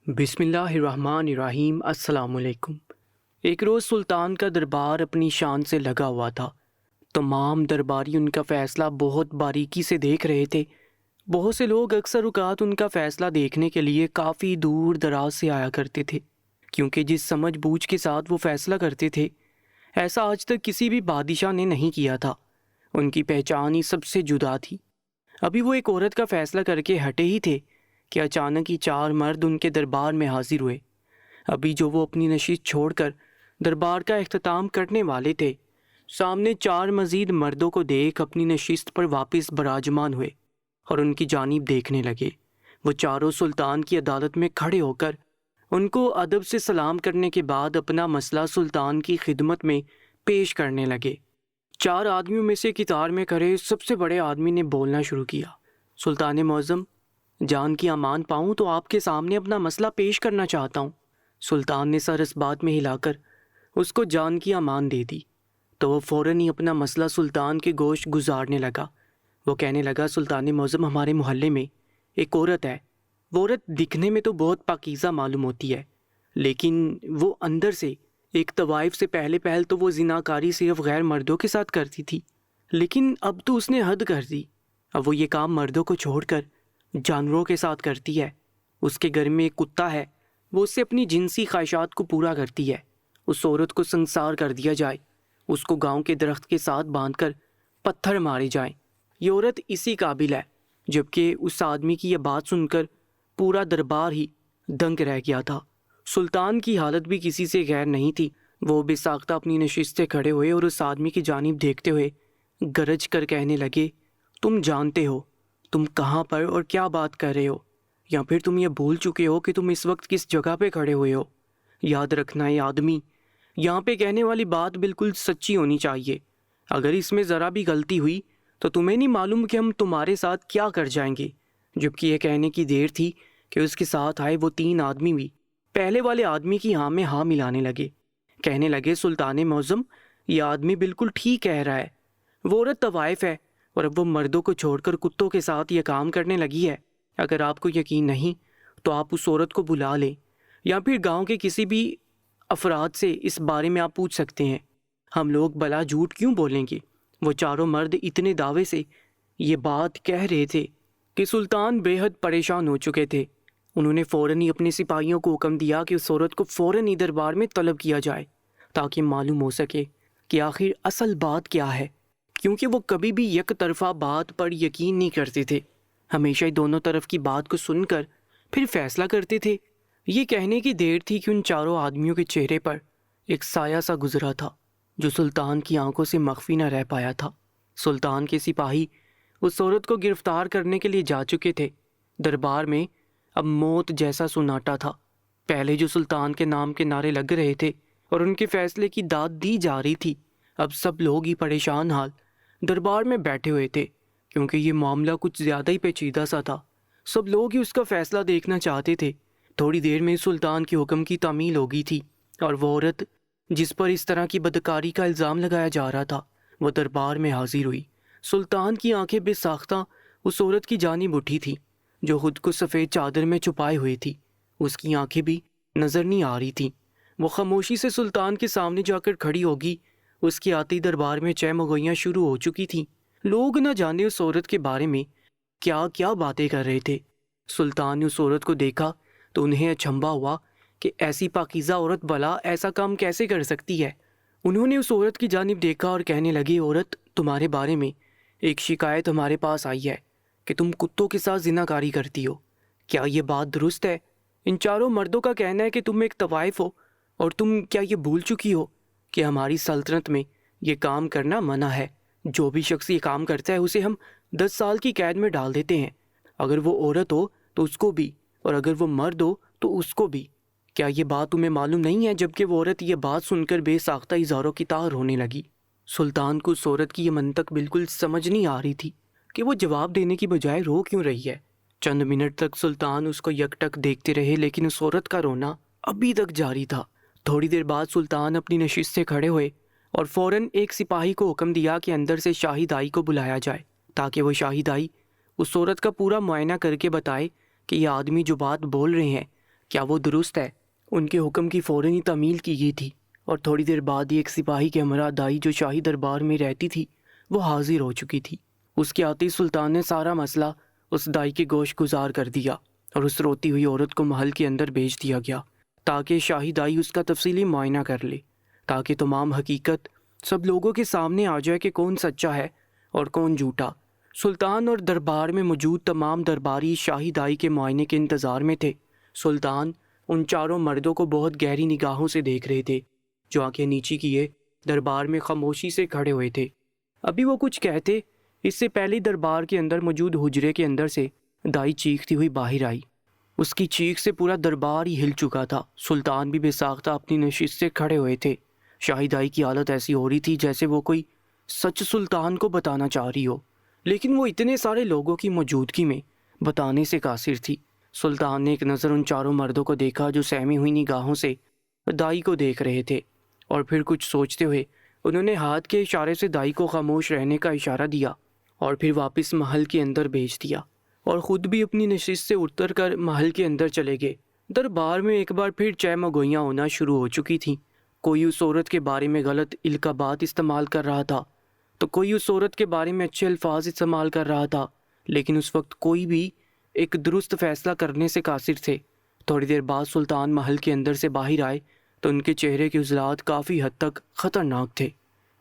بسم اللہ الرحمن الرحیم۔ السلام علیکم۔ ایک روز سلطان کا دربار اپنی شان سے لگا ہوا تھا۔ تمام درباری ان کا فیصلہ بہت باریکی سے دیکھ رہے تھے۔ بہت سے لوگ اکثر اوقات ان کا فیصلہ دیکھنے کے لیے کافی دور دراز سے آیا کرتے تھے، کیونکہ جس سمجھ بوجھ کے ساتھ وہ فیصلہ کرتے تھے ایسا آج تک کسی بھی بادشاہ نے نہیں کیا تھا۔ ان کی پہچان ہی سب سے جدا تھی۔ ابھی وہ ایک عورت کا فیصلہ کر کے ہٹے ہی تھے کہ اچانک ہی 4 مرد ان کے دربار میں حاضر ہوئے۔ ابھی جو وہ اپنی نشست چھوڑ کر دربار کا اختتام کرنے والے تھے، سامنے 4 مزید مردوں کو دیکھ اپنی نشست پر واپس براجمان ہوئے اور ان کی جانب دیکھنے لگے۔ وہ چاروں سلطان کی عدالت میں کھڑے ہو کر ان کو ادب سے سلام کرنے کے بعد اپنا مسئلہ سلطان کی خدمت میں پیش کرنے لگے۔ 4 آدمیوں میں سے قطار میں کھڑے سب سے بڑے آدمی نے بولنا شروع کیا۔ سلطان معظم، جان کی امان پاؤں تو آپ کے سامنے اپنا مسئلہ پیش کرنا چاہتا ہوں۔ سلطان نے سر اس بات میں ہلا کر اس کو جان کی امان دے دی تو وہ فوراً ہی اپنا مسئلہ سلطان کے گوش گزارنے لگا۔ وہ کہنے لگا، سلطان معظم، ہمارے محلے میں ایک عورت ہے۔ وہ عورت دکھنے میں تو بہت پاکیزہ معلوم ہوتی ہے، لیکن وہ اندر سے ایک طوائف سے پہل تو وہ زناکاری صرف غیر مردوں کے ساتھ کرتی تھی، لیکن اب تو اس نے حد کر دی۔ اب وہ یہ کام مردوں کو چھوڑ کر جانوروں کے ساتھ کرتی ہے۔ اس کے گھر میں ایک کتا ہے، وہ اس سے اپنی جنسی خواہشات کو پورا کرتی ہے۔ اس عورت کو سنسار کر دیا جائے، اس کو گاؤں کے درخت کے ساتھ باندھ کر پتھر مارے جائیں۔ یہ عورت اسی قابل ہے۔ جبکہ اس آدمی کی یہ بات سن کر پورا دربار ہی دنگ رہ گیا تھا۔ سلطان کی حالت بھی کسی سے غیر نہیں تھی۔ وہ بے ساختہ اپنی نشست سے کھڑے ہوئے اور اس آدمی کی جانب دیکھتے ہوئے گرج کر کہنے لگے، تم جانتے ہو تم کہاں پر اور کیا بات کر رہے ہو، یا پھر تم یہ بھول چکے ہو کہ تم اس وقت کس جگہ پہ کھڑے ہوئے ہو؟ یاد رکھنا یہ آدمی، یہاں پہ کہنے والی بات بالکل سچی ہونی چاہیے۔ اگر اس میں ذرا بھی غلطی ہوئی تو تمہیں نہیں معلوم کہ ہم تمہارے ساتھ کیا کر جائیں گے۔ جبکہ یہ کہنے کی دیر تھی کہ اس کے ساتھ آئے وہ 3 آدمی بھی پہلے والے آدمی کی ہاں میں ہاں ملانے لگے۔ کہنے لگے، سلطان معظم، یہ آدمی بالکل ٹھیک کہہ رہا ہے۔ وہ عورت طوائف ہے اور اب وہ مردوں کو چھوڑ کر کتوں کے ساتھ یہ کام کرنے لگی ہے۔ اگر آپ کو یقین نہیں تو آپ اس عورت کو بلا لیں، یا پھر گاؤں کے کسی بھی افراد سے اس بارے میں آپ پوچھ سکتے ہیں۔ ہم لوگ بلا جھوٹ کیوں بولیں گے؟ وہ چاروں مرد اتنے دعوے سے یہ بات کہہ رہے تھے کہ سلطان بے حد پریشان ہو چکے تھے۔ انہوں نے فوراً ہی اپنے سپاہیوں کو حکم دیا کہ اس عورت کو فوراً ہی دربار میں طلب کیا جائے تاکہ معلوم ہو سکے کہ آخر اصل بات کیا ہے، کیونکہ وہ کبھی بھی یک طرفہ بات پر یقین نہیں کرتے تھے، ہمیشہ ہی دونوں طرف کی بات کو سن کر پھر فیصلہ کرتے تھے۔ یہ کہنے کی دیر تھی کہ ان چاروں آدمیوں کے چہرے پر ایک سایہ سا گزرا تھا جو سلطان کی آنکھوں سے مخفی نہ رہ پایا تھا۔ سلطان کے سپاہی اس عورت کو گرفتار کرنے کے لیے جا چکے تھے۔ دربار میں اب موت جیسا سناٹا تھا۔ پہلے جو سلطان کے نام کے نعرے لگ رہے تھے اور ان کے فیصلے کی داد دی جا رہی تھی، اب سب لوگ ہی پریشان حال دربار میں بیٹھے ہوئے تھے، کیونکہ یہ معاملہ کچھ زیادہ ہی پیچیدہ سا تھا۔ سب لوگ ہی اس کا فیصلہ دیکھنا چاہتے تھے۔ تھوڑی دیر میں سلطان کے حکم کی تعمیل ہو گئی تھی اور وہ عورت جس پر اس طرح کی بدکاری کا الزام لگایا جا رہا تھا وہ دربار میں حاضر ہوئی۔ سلطان کی آنکھیں بے ساختہ اس عورت کی جانب اٹھی تھی جو خود کو سفید چادر میں چھپائے ہوئی تھی۔ اس کی آنکھیں بھی نظر نہیں آ رہی تھیں۔ وہ خاموشی سے سلطان کے سامنے جا کر کھڑی ہوگی۔ اس کی آتی دربار میں چہمگوئیاں شروع ہو چکی تھیں۔ لوگ نہ جانے اس عورت کے بارے میں کیا کیا باتیں کر رہے تھے۔ سلطان نے اس عورت کو دیکھا تو انہیں اچنبھا ہوا کہ ایسی پاکیزہ عورت بھلا ایسا کام کیسے کر سکتی ہے۔ انہوں نے اس عورت کی جانب دیکھا اور کہنے لگے، عورت، تمہارے بارے میں ایک شکایت ہمارے پاس آئی ہے کہ تم کتوں کے ساتھ زناکاری کرتی ہو۔ کیا یہ بات درست ہے؟ ان چاروں مردوں کا کہنا ہے کہ تم ایک طوائف ہو، اور تم کیا یہ بھول چکی ہو کہ ہماری سلطنت میں یہ کام کرنا منع ہے۔ جو بھی شخص یہ کام کرتا ہے اسے ہم 10 سال کی قید میں ڈال دیتے ہیں، اگر وہ عورت ہو تو اس کو بھی، اور اگر وہ مرد ہو تو اس کو بھی۔ کیا یہ بات تمہیں معلوم نہیں ہے؟ جبکہ وہ عورت یہ بات سن کر بے ساختہ اظہاروں کی طار ہونے لگی۔ سلطان کو اس عورت کی یہ منطق بالکل سمجھ نہیں آ رہی تھی کہ وہ جواب دینے کی بجائے رو کیوں رہی ہے۔ چند منٹ تک سلطان اس کو یکٹک دیکھتے رہے، لیکن اس عورت کا رونا ابھی تک جاری تھا۔ تھوڑی دیر بعد سلطان اپنی نشست سے کھڑے ہوئے اور فوراً ایک سپاہی کو حکم دیا کہ اندر سے شاہی دائی کو بلایا جائے تاکہ وہ شاہی دائی اس عورت کا پورا معائنہ کر کے بتائے کہ یہ آدمی جو بات بول رہے ہیں کیا وہ درست ہے؟ ان کے حکم کی فوراً ہی تعمیل کی گئی تھی اور تھوڑی دیر بعد ہی ایک سپاہی کے ہمراہ دائی جو شاہی دربار میں رہتی تھی وہ حاضر ہو چکی تھی۔ اس کے آتے ہی سلطان نے سارا مسئلہ اس دائی کے گوش گزار کر دیا اور اس روتی ہوئی عورت کو محل کے اندر بھیج دیا گیا تاکہ شاہی دائی اس کا تفصیلی معائنہ کر لے، تاکہ تمام حقیقت سب لوگوں کے سامنے آ جائے کہ کون سچا ہے اور کون جھوٹا۔ سلطان اور دربار میں موجود تمام درباری شاہی دائی کے معائنے کے انتظار میں تھے۔ سلطان ان چاروں مردوں کو بہت گہری نگاہوں سے دیکھ رہے تھے جو آنکھیں نیچی کیے دربار میں خاموشی سے کھڑے ہوئے تھے۔ ابھی وہ کچھ کہتے اس سے پہلے دربار کے اندر موجود حجرے کے اندر سے دائی چیختی ہوئی باہر آئی۔ اس کی چیخ سے پورا دربار ہی ہل چکا تھا۔ سلطان بھی بے ساختہ اپنی نشست سے کھڑے ہوئے تھے۔ شاہی دائی کی حالت ایسی ہو رہی تھی جیسے وہ کوئی سچ سلطان کو بتانا چاہ رہی ہو، لیکن وہ اتنے سارے لوگوں کی موجودگی میں بتانے سے قاصر تھی۔ سلطان نے ایک نظر ان چاروں مردوں کو دیکھا جو سہمی ہوئی نگاہوں سے دائی کو دیکھ رہے تھے، اور پھر کچھ سوچتے ہوئے انہوں نے ہاتھ کے اشارے سے دائی کو خاموش رہنے کا اشارہ دیا اور پھر واپس محل کے اندر بھیج دیا اور خود بھی اپنی نشست سے اتر کر محل کے اندر چلے گئے۔ دربار میں ایک بار پھر چہم گوئیاں ہونا شروع ہو چکی تھیں۔ کوئی اس عورت کے بارے میں غلط القابات استعمال کر رہا تھا تو کوئی اس عورت کے بارے میں اچھے الفاظ استعمال کر رہا تھا، لیکن اس وقت کوئی بھی ایک درست فیصلہ کرنے سے قاصر تھے۔ تھوڑی دیر بعد سلطان محل کے اندر سے باہر آئے تو ان کے چہرے کے عضلات کافی حد تک خطرناک تھے۔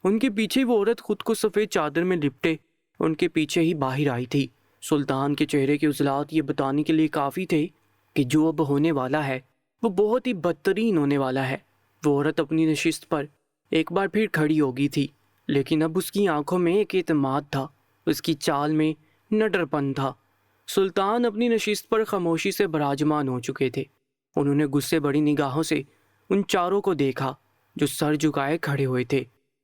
ان کے پیچھے وہ عورت خود کو سفید چادر میں لپٹے ان کے پیچھے ہی باہر آئی تھی۔ سلطان کے چہرے کے عضلات یہ بتانے کے لیے کافی تھے کہ جو اب ہونے والا ہے وہ بہت ہی بدترین ہونے والا ہے۔ وہ عورت اپنی نشست پر ایک بار پھر کھڑی ہو گئی تھی، لیکن اب اس کی آنکھوں میں ایک اعتماد تھا، اس کی چال میں نڈر پن تھا۔ سلطان اپنی نشست پر خاموشی سے براجمان ہو چکے تھے۔ انہوں نے غصے بڑی نگاہوں سے ان چاروں کو دیکھا جو سر جھکائے کھڑے ہوئے تھے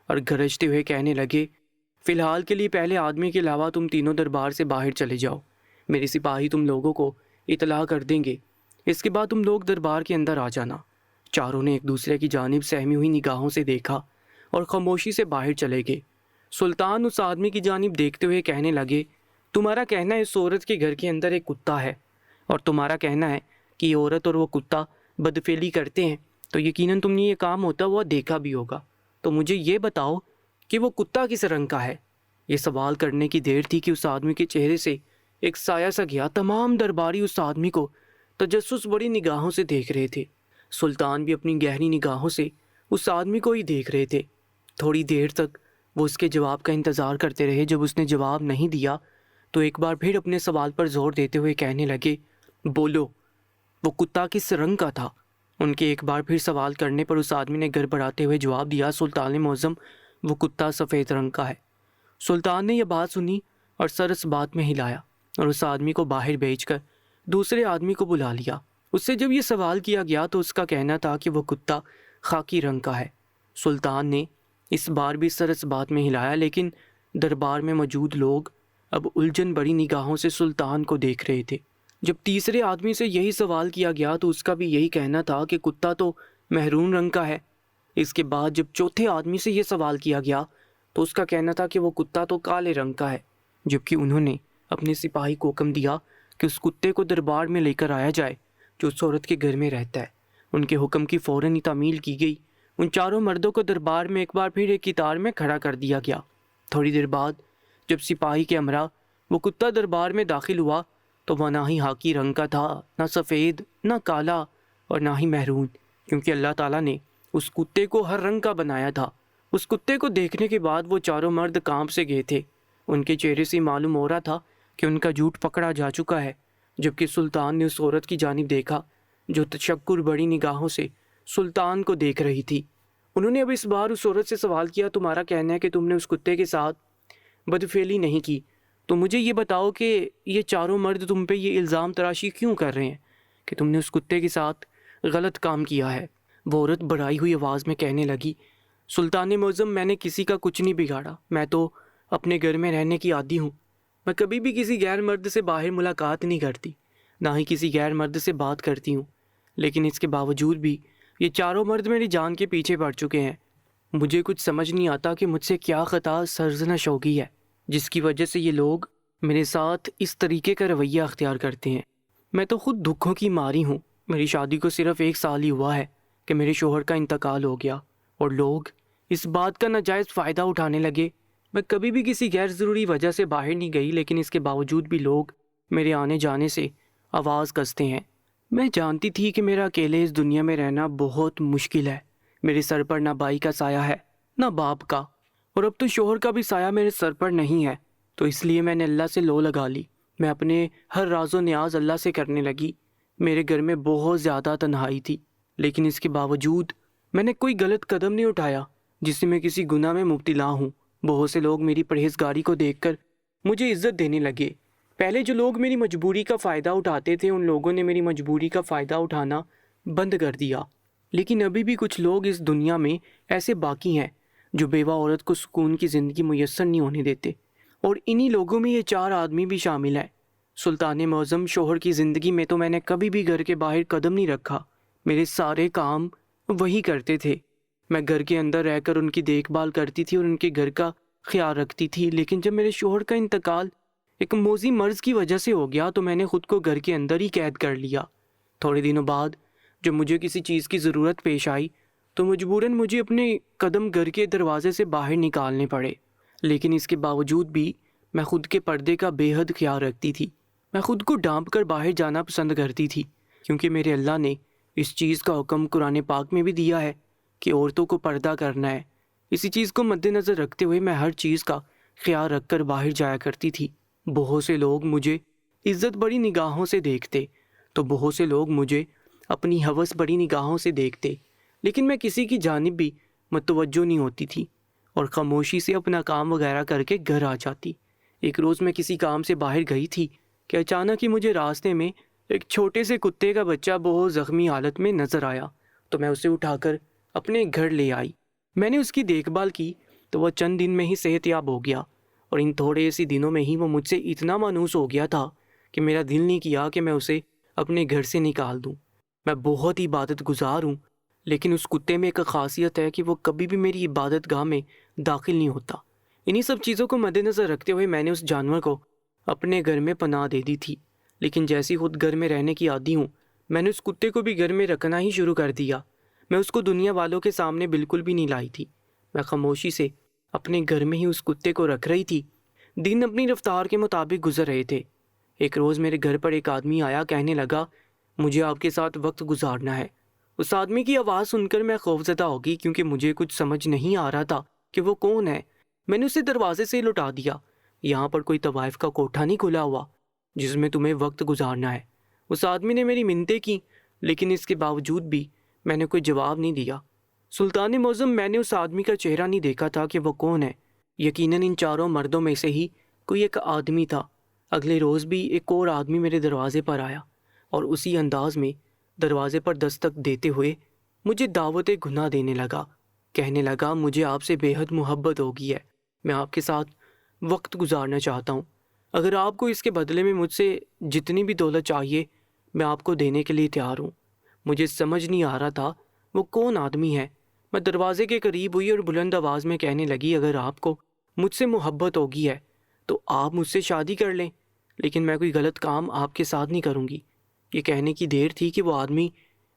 اور گرجتے ہوئے کہنے لگے، فی الحال کے لیے پہلے آدمی کے علاوہ تم تینوں دربار سے باہر چلے جاؤ، میرے سپاہی تم لوگوں کو اطلاع کر دیں گے، اس کے بعد تم لوگ دربار کے اندر آ جانا۔ چاروں نے ایک دوسرے کی جانب سہمی ہوئی نگاہوں سے دیکھا اور خاموشی سے باہر چلے گئے۔ سلطان اس آدمی کی جانب دیکھتے ہوئے کہنے لگے، تمہارا کہنا ہے اس عورت کے گھر کے اندر ایک کتا ہے، اور تمہارا کہنا ہے کہ یہ عورت اور وہ کتا بدفعلی کرتے ہیں، تو یقیناً تم نے یہ کام ہوتا ہوا دیکھا بھی ہوگا۔ تو مجھے یہ بتاؤ کہ وہ کتا کس رنگ کا ہے؟ یہ سوال کرنے کی دیر تھی کہ اس آدمی کے چہرے سے ایک سایہ سا گیا۔ تمام درباری اس آدمی کو تجسس بڑی نگاہوں سے دیکھ رہے تھے۔ سلطان بھی اپنی گہری نگاہوں سے اس آدمی کو ہی دیکھ رہے تھے۔ تھوڑی دیر تک وہ اس کے جواب کا انتظار کرتے رہے۔ جب اس نے جواب نہیں دیا تو ایک بار پھر اپنے سوال پر زور دیتے ہوئے کہنے لگے، بولو، وہ کتا کس رنگ کا تھا؟ ان کے ایک بار پھر سوال کرنے پر اس آدمی نے گڑبڑاتے ہوئے جواب دیا، سلطان معظم، وہ کتا سفید رنگ کا ہے۔ سلطان نے یہ بات سنی اور سر اس بات میں ہلایا اور اس آدمی کو باہر بھیج کر دوسرے آدمی کو بلا لیا۔ اس سے جب یہ سوال کیا گیا تو اس کا کہنا تھا کہ وہ کتا خاکی رنگ کا ہے۔ سلطان نے اس بار بھی سر اس بات میں ہلایا، لیکن دربار میں موجود لوگ اب الجھن بڑی نگاہوں سے سلطان کو دیکھ رہے تھے۔ جب تیسرے آدمی سے یہی سوال کیا گیا تو اس کا بھی یہی کہنا تھا کہ کتا تو مہرون رنگ کا ہے۔ اس کے بعد جب چوتھے آدمی سے یہ سوال کیا گیا تو اس کا کہنا تھا کہ وہ کتا تو کالے رنگ کا ہے، جبکہ انہوں نے اپنے سپاہی کو حکم دیا کہ اس کتے کو دربار میں لے کر آیا جائے جو اس عورت کے گھر میں رہتا ہے۔ ان کے حکم کی فوراً ہی تعمیل کی گئی۔ ان چاروں مردوں کو دربار میں ایک بار پھر ایک قطار میں کھڑا کر دیا گیا۔ تھوڑی دیر بعد جب سپاہی کے ہمراہ وہ کتا دربار میں داخل ہوا تو وہ نہ ہی خاکی رنگ کا تھا، نہ سفید، نہ کالا، اور نہ ہی مہرون، کیونکہ اللہ تعالیٰ نے اس کتے کو ہر رنگ کا بنایا تھا۔ اس کتے کو دیکھنے کے بعد وہ چاروں مرد کانپ سے گئے تھے۔ ان کے چہرے سے معلوم ہو رہا تھا کہ ان کا جھوٹ پکڑا جا چکا ہے، جبکہ سلطان نے اس عورت کی جانب دیکھا جو تشکر بڑی نگاہوں سے سلطان کو دیکھ رہی تھی۔ انہوں نے اب اس بار اس عورت سے سوال کیا، تمہارا کہنا ہے کہ تم نے اس کتے کے ساتھ بدفعلی نہیں کی، تو مجھے یہ بتاؤ کہ یہ چاروں مرد تم پہ یہ الزام تراشی کیوں کر رہے ہیں کہ تم نے اس کتے کے ساتھ غلط کام کیا ہے؟ وہ عورت بڑھائی ہوئی آواز میں کہنے لگی، سلطان معظم، میں نے کسی کا کچھ نہیں بگاڑا، میں تو اپنے گھر میں رہنے کی عادی ہوں، میں کبھی بھی کسی غیر مرد سے باہر ملاقات نہیں کرتی، نہ ہی کسی غیر مرد سے بات کرتی ہوں، لیکن اس کے باوجود بھی یہ چاروں مرد میری جان کے پیچھے پڑ چکے ہیں۔ مجھے کچھ سمجھ نہیں آتا کہ مجھ سے کیا خطا سرزنش ہو گئی ہے جس کی وجہ سے یہ لوگ میرے ساتھ اس طریقے کا رویہ اختیار کرتے ہیں۔ میں تو خود دکھوں کی ماری ہوں، میری شادی کو صرف 1 سال ہی ہوا ہے کہ میرے شوہر کا انتقال ہو گیا اور لوگ اس بات کا ناجائز فائدہ اٹھانے لگے۔ میں کبھی بھی کسی غیر ضروری وجہ سے باہر نہیں گئی، لیکن اس کے باوجود بھی لوگ میرے آنے جانے سے آواز کستے ہیں۔ میں جانتی تھی کہ میرا اکیلے اس دنیا میں رہنا بہت مشکل ہے۔ میرے سر پر نہ بھائی کا سایہ ہے نہ باپ کا، اور اب تو شوہر کا بھی سایہ میرے سر پر نہیں ہے، تو اس لیے میں نے اللہ سے لو لگا لی۔ میں اپنے ہر راز و نیاز اللہ سے کرنے لگی۔ میرے گھر میں بہت زیادہ تنہائی تھی، لیکن اس کے باوجود میں نے کوئی غلط قدم نہیں اٹھایا جس سے میں کسی گناہ میں مبتلا ہوں۔ بہت سے لوگ میری پرہیزگاری کو دیکھ کر مجھے عزت دینے لگے۔ پہلے جو لوگ میری مجبوری کا فائدہ اٹھاتے تھے، ان لوگوں نے میری مجبوری کا فائدہ اٹھانا بند کر دیا، لیکن ابھی بھی کچھ لوگ اس دنیا میں ایسے باقی ہیں جو بیوہ عورت کو سکون کی زندگی میسر نہیں ہونے دیتے، اور انہی لوگوں میں یہ 4 آدمی بھی شامل ہیں۔ سلطان معظم شوہر کی زندگی میں تو میں نے کبھی بھی گھر کے باہر قدم نہیں رکھا۔ میرے سارے کام وہی کرتے تھے۔ میں گھر کے اندر رہ کر ان کی دیکھ بھال کرتی تھی اور ان کے گھر کا خیال رکھتی تھی، لیکن جب میرے شوہر کا انتقال ایک موذی مرض کی وجہ سے ہو گیا تو میں نے خود کو گھر کے اندر ہی قید کر لیا۔ تھوڑے دنوں بعد جب مجھے کسی چیز کی ضرورت پیش آئی تو مجبوراً مجھے اپنے قدم گھر کے دروازے سے باہر نکالنے پڑے، لیکن اس کے باوجود بھی میں خود کے پردے کا بے حد خیال رکھتی تھی۔ میں خود کو ڈھانپ کر باہر جانا پسند کرتی تھی، کیونکہ میرے اللہ نے اس چیز کا حکم قرآن پاک میں بھی دیا ہے کہ عورتوں کو پردہ کرنا ہے۔ اسی چیز کو مد نظر رکھتے ہوئے میں ہر چیز کا خیال رکھ کر باہر جایا کرتی تھی۔ بہت سے لوگ مجھے عزت بڑی نگاہوں سے دیکھتے تو بہت سے لوگ مجھے اپنی ہوس بڑی نگاہوں سے دیکھتے، لیکن میں کسی کی جانب بھی متوجہ نہیں ہوتی تھی اور خاموشی سے اپنا کام وغیرہ کر کے گھر آ جاتی۔ ایک روز میں کسی کام سے باہر گئی تھی کہ اچانک ہی مجھے راستے میں ایک چھوٹے سے کتے کا بچہ بہت زخمی حالت میں نظر آیا، تو میں اسے اٹھا کر اپنے گھر لے آئی۔ میں نے اس کی دیکھ بھال کی تو وہ چند دن میں ہی صحت یاب ہو گیا، اور ان تھوڑے سی دنوں میں ہی وہ مجھ سے اتنا مانوس ہو گیا تھا کہ میرا دل نہیں کیا کہ میں اسے اپنے گھر سے نکال دوں۔ میں بہت عبادت گزار ہوں، لیکن اس کتے میں ایک خاصیت ہے کہ وہ کبھی بھی میری عبادت گاہ میں داخل نہیں ہوتا۔ انہی سب چیزوں کو مد نظر رکھتے ہوئے میں نے اس جانور کو اپنے گھر میں پناہ دے دی تھی، لیکن جیسی خود گھر میں رہنے کی عادی ہوں، میں نے اس کتے کو بھی گھر میں رکھنا ہی شروع کر دیا۔ میں اس کو دنیا والوں کے سامنے بالکل بھی نہیں لائی تھی۔ میں خاموشی سے اپنے گھر میں ہی اس کتے کو رکھ رہی تھی۔ دن اپنی رفتار کے مطابق گزر رہے تھے۔ ایک روز میرے گھر پر ایک آدمی آیا، کہنے لگا مجھے آپ کے ساتھ وقت گزارنا ہے۔ اس آدمی کی آواز سن کر میں خوفزدہ ہو گئی، کیونکہ مجھے کچھ سمجھ نہیں آ رہا تھا کہ وہ کون ہے۔ میں نے اسے دروازے سے لٹا دیا، یہاں پر کوئی طوائف کا کوٹھا نہیں کھلا ہوا جس میں تمہیں وقت گزارنا ہے۔ اس آدمی نے میری منتیں کی، لیکن اس کے باوجود بھی میں نے کوئی جواب نہیں دیا۔ سلطان معظم، میں نے اس آدمی کا چہرہ نہیں دیکھا تھا کہ وہ کون ہے۔ یقیناً ان 4 مردوں میں سے ہی کوئی ایک آدمی تھا۔ اگلے روز بھی ایک اور آدمی میرے دروازے پر آیا اور اسی انداز میں دروازے پر دستک دیتے ہوئے مجھے دعوت گناہ دینے لگا۔ کہنے لگا مجھے آپ سے بے حد محبت ہو گئی ہے، میں آپ کے ساتھ وقت گزارنا چاہتا ہوں۔ اگر آپ کو اس کے بدلے میں مجھ سے جتنی بھی دولت چاہیے میں آپ کو دینے کے لیے تیار ہوں۔ مجھے سمجھ نہیں آ رہا تھا وہ کون آدمی ہے۔ میں دروازے کے قریب ہوئی اور بلند آواز میں کہنے لگی اگر آپ کو مجھ سے محبت ہوگی ہے تو آپ مجھ سے شادی کر لیں، لیکن میں کوئی غلط کام آپ کے ساتھ نہیں کروں گی۔ یہ کہنے کی دیر تھی کہ وہ آدمی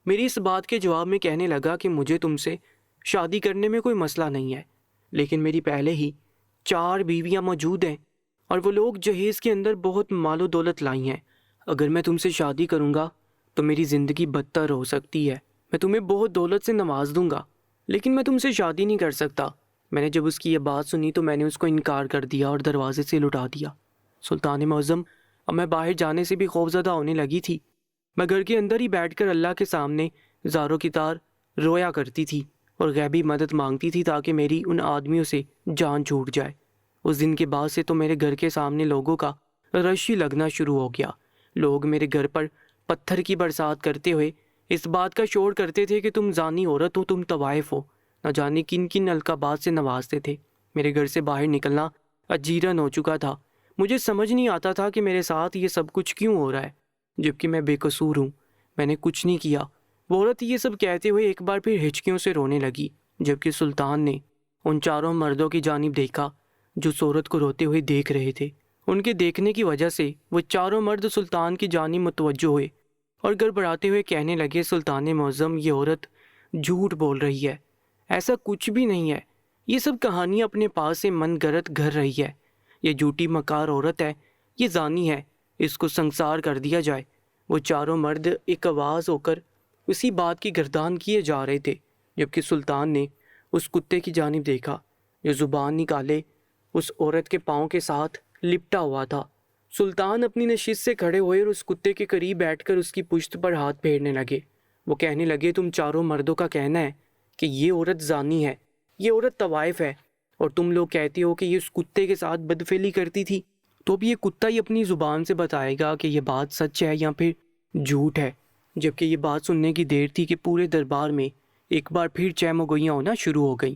میری اس بات کے جواب میں کہنے لگا کہ مجھے تم سے شادی کرنے میں کوئی مسئلہ نہیں ہے، لیکن میری پہلے ہی 4 بیویاں موجود ہیں اور وہ لوگ جہیز کے اندر بہت مال و دولت لائی ہیں۔ اگر میں تم سے شادی کروں گا تو میری زندگی بدتر ہو سکتی ہے۔ میں تمہیں بہت دولت سے نواز دوں گا، لیکن میں تم سے شادی نہیں کر سکتا۔ میں نے جب اس کی یہ بات سنی تو میں نے اس کو انکار کر دیا اور دروازے سے لٹا دیا۔ سلطان معظم، اب میں باہر جانے سے بھی خوفزدہ ہونے لگی تھی۔ میں گھر کے اندر ہی بیٹھ کر اللہ کے سامنے زاروں کی طرح رویا کرتی تھی اور غیبی مدد مانگتی تھی تاکہ میری ان آدمیوں سے جان چھوٹ جائے۔ اس دن کے بعد سے تو میرے گھر کے سامنے لوگوں کا رش ہی لگنا شروع ہو گیا۔ لوگ میرے گھر پر پتھر کی برسات کرتے ہوئے اس بات کا شور کرتے تھے کہ تم زانی عورت ہو، تم طوائف ہو، نہ جانے کن کن القابات سے نوازتے تھے۔ میرے گھر سے باہر نکلنا اجیرن ہو چکا تھا۔ مجھے سمجھ نہیں آتا تھا کہ میرے ساتھ یہ سب کچھ کیوں ہو رہا ہے، جبکہ میں بے قصور ہوں، میں نے کچھ نہیں کیا۔ وہ عورت یہ سب کہتے ہوئے ایک بار پھر ہچکیوں سے رونے لگی، جبکہ سلطان نے ان 4 مردوں کی جانب دیکھا جو اس عورت کو روتے ہوئے دیکھ رہے تھے۔ ان کے دیکھنے کی وجہ سے وہ 4 مرد سلطان کی جانب متوجہ ہوئے اور گڑبڑاتے ہوئے کہنے لگے سلطان معظم یہ عورت جھوٹ بول رہی ہے، ایسا کچھ بھی نہیں ہے، یہ سب کہانیاں اپنے پاس سے من گھڑت گھر رہی ہے، یہ جھوٹی مکار عورت ہے، یہ زانی ہے، اس کو سنسار کر دیا جائے۔ وہ چاروں مرد ایک آواز ہو کر اسی بات کی گردان کیے جا رہے تھے، جبکہ سلطان نے اس کتے کی جانب دیکھا جو زبان نکالے اس عورت کے پاؤں کے ساتھ لپٹا ہوا تھا۔ سلطان اپنی نشست سے کھڑے ہوئے اور اس کتے کے قریب بیٹھ کر اس کی پشت پر ہاتھ پھیرنے لگے۔ وہ کہنے لگے تم چاروں مردوں کا کہنا ہے کہ یہ عورت زانی ہے، یہ عورت طوائف ہے، اور تم لوگ کہتے ہو کہ یہ اس کتے کے ساتھ بدفعلی کرتی تھی، تو اب یہ کتا ہی اپنی زبان سے بتائے گا کہ یہ بات سچ ہے یا پھر جھوٹ ہے۔ جبکہ یہ بات سننے کی دیر تھی کہ پورے دربار میں ایک بار پھر چہم و گوئیاں ہونا شروع ہو گئیں،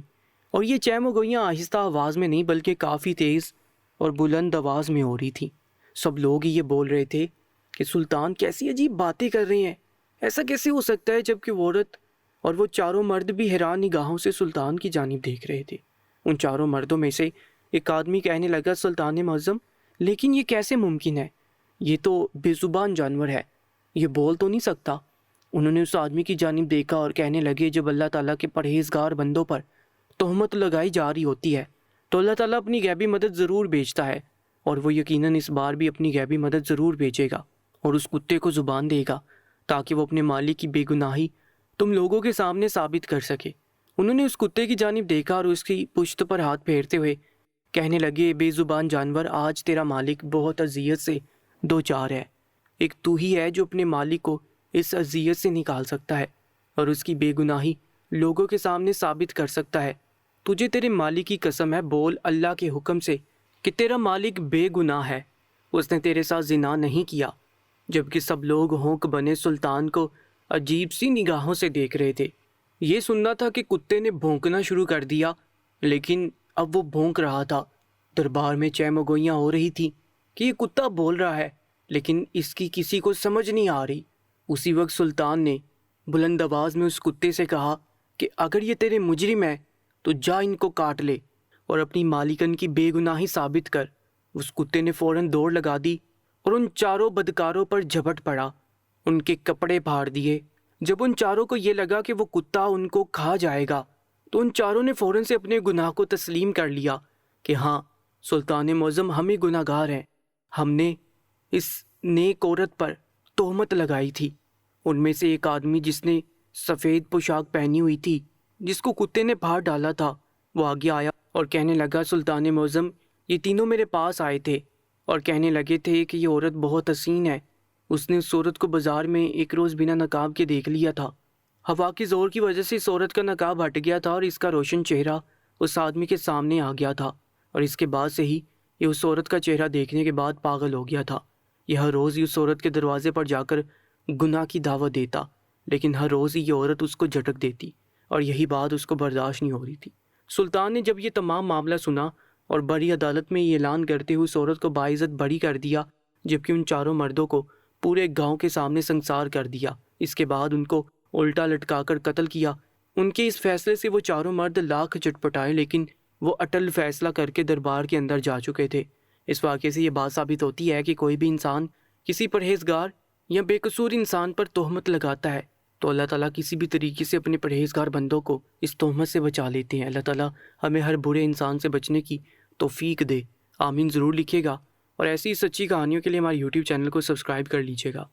اور یہ چہم و گوئیاں آہستہ آواز میں نہیں بلکہ کافی تیز اور بلند آواز میں ہو رہی تھی۔ سب لوگ یہ بول رہے تھے کہ سلطان کیسی عجیب باتیں کر رہے ہیں، ایسا کیسے ہو سکتا ہے، جبکہ وہ عورت اور وہ چاروں مرد بھی حیران نگاہوں سے سلطان کی جانب دیکھ رہے تھے۔ ان چاروں مردوں میں سے ایک آدمی کہنے لگا سلطان معظم لیکن یہ کیسے ممکن ہے، یہ تو بے زبان جانور ہے، یہ بول تو نہیں سکتا۔ انہوں نے اس آدمی کی جانب دیکھا اور کہنے لگے جب اللہ تعالیٰ کے پرہیزگار بندوں پر تہمت لگائی جا رہی ہوتی ہے تو اللہ تعالیٰ اپنی غیبی مدد ضرور بھیجتا ہے، اور وہ یقیناً اس بار بھی اپنی غیبی مدد ضرور بھیجے گا اور اس کتے کو زبان دے گا تاکہ وہ اپنے مالک کی بے گناہی تم لوگوں کے سامنے ثابت کر سکے۔ انہوں نے اس کتے کی جانب دیکھا اور اس کی پشت پر ہاتھ پھیرتے ہوئے کہنے لگے بے زبان جانور، آج تیرا مالک بہت اذیت سے دو چار ہے، ایک تو ہی ہے جو اپنے مالک کو اس اذیت سے نکال سکتا ہے اور اس کی بے گناہی لوگوں کے سامنے ثابت کر سکتا ہے۔ تجھے تیرے مالک کی قسم ہے، بول اللہ کے حکم سے کہ تیرا مالک بے گناہ ہے، اس نے تیرے ساتھ زنا نہیں کیا۔ جبکہ سب لوگ ہونک بنے سلطان کو عجیب سی نگاہوں سے دیکھ رہے تھے۔ یہ سننا تھا کہ کتے نے بھونکنا شروع کر دیا، لیکن اب وہ بھونک رہا تھا۔ دربار میں چہم و گوئیاں ہو رہی تھی کہ یہ کتا بول رہا ہے لیکن اس کی کسی کو سمجھ نہیں آ رہی۔ اسی وقت سلطان نے بلند آواز میں اس کتے سے کہا کہ اگر یہ تیرے مجرم ہے تو جا ان کو کاٹ لے اور اپنی مالکن کی بے گناہی ثابت کر۔ اس کتے نے فوراً دوڑ لگا دی اور ان چاروں بدکاروں پر جھپٹ پڑا، ان کے کپڑے پھاڑ دیے۔ جب ان چاروں کو یہ لگا کہ وہ کتا ان کو کھا جائے گا تو ان چاروں نے فوراً سے اپنے گناہ کو تسلیم کر لیا کہ ہاں سلطان معظم ہمیں گناہ گار ہیں، ہم نے اس نیک عورت پر تہمت لگائی تھی۔ ان میں سے ایک آدمی جس نے سفید پوشاک پہنی ہوئی تھی جس کو کتے نے پھاڑ ڈالا تھا، وہ آگے آیا اور کہنے لگا سلطان معظم یہ تینوں میرے پاس آئے تھے اور کہنے لگے تھے کہ یہ عورت بہت حسین ہے، اس نے اس عورت کو بازار میں ایک روز بنا نقاب کے دیکھ لیا تھا، ہوا کے زور کی وجہ سے اس عورت کا نقاب ہٹ گیا تھا اور اس کا روشن چہرہ اس آدمی کے سامنے آ گیا تھا، اور اس کے بعد سے ہی یہ اس عورت کا چہرہ دیکھنے کے بعد پاگل ہو گیا تھا۔ یہ ہر روز ہی اس عورت کے دروازے پر جا کر گناہ کی دعوت دیتا، لیکن ہر روز ہی یہ عورت اس کو جھٹک دیتی اور یہی بات اس کو برداشت نہیں ہو رہی تھی۔ سلطان نے جب یہ تمام معاملہ سنا اور بڑی عدالت میں یہ اعلان کرتے ہوئے اس عورت کو باعزت بری کر دیا، جبکہ ان چاروں مردوں کو پورے گاؤں کے سامنے سنسار کر دیا۔ اس کے بعد ان کو الٹا لٹکا کر قتل کیا۔ ان کے اس فیصلے سے وہ چاروں مرد لاکھ چٹپٹائے، لیکن وہ اٹل فیصلہ کر کے دربار کے اندر جا چکے تھے۔ اس واقعے سے یہ بات ثابت ہوتی ہے کہ کوئی بھی انسان کسی پرہیزگار یا بے قصور انسان پر تہمت لگاتا ہے تو اللہ تعالیٰ کسی بھی طریقے سے اپنے پرہیزگار بندوں کو اس تہمت سے بچا لیتے ہیں۔ اللہ تعالیٰ ہمیں ہر برے انسان سے بچنے کی توفیق دے، آمین ضرور لکھیے گا، اور ایسی سچی کہانیوں کے لیے ہمارے YouTube چینل کو سبسکرائب کر لیجیے گا۔